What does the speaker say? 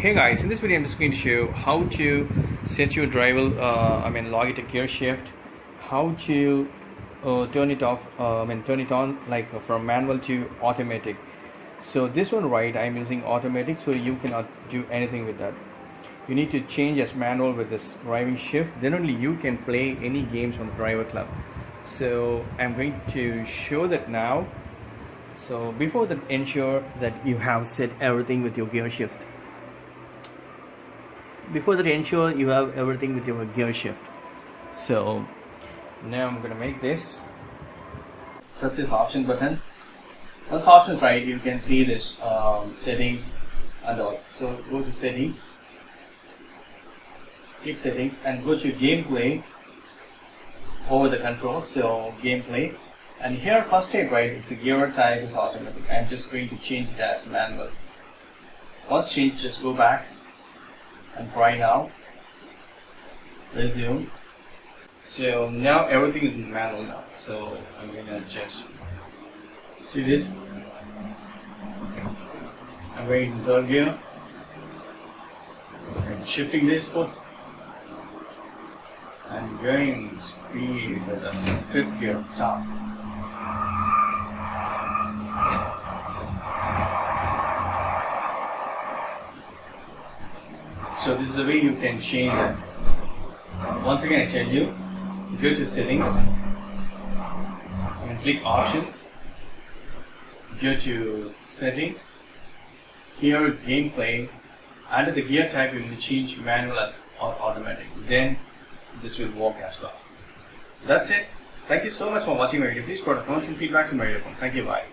Hey guys, in this video I'm just going to show how to set your driver, Logitech gear shift, how to turn it off, turn it on like from manual to automatic. So this one, right, I'm using automatic, so you cannot do anything with that. You need to change as manual with this driving shift, then only you can play any games on the driver club. So I'm going to show that now. So before that, ensure that you have set everything with your gear shift. Ensure you have everything with your gear shift. So now I'm gonna make this. Press this option button. Once options right, you can see this settings and all. So go to settings, click settings, and go to gameplay over the control. So gameplay, and here first type, right, it's a gear type is automatic. I'm just going to change it as manual. Once changed, just go back and try now. Resume. So now everything is in manual now. So I'm going to adjust. See this? I'm going in third gear. I'm shifting this foot. I'm going speed with the fifth gear top. So this is the way you can change it. Once again, I tell you, go to settings and click options. Go to settings. Here gameplay. Under the gear type, you will change manual as or automatic. Then this will work as well. That's it. Thank you so much for watching my video. Please put comments and feedbacks in my video. Thank you. Bye.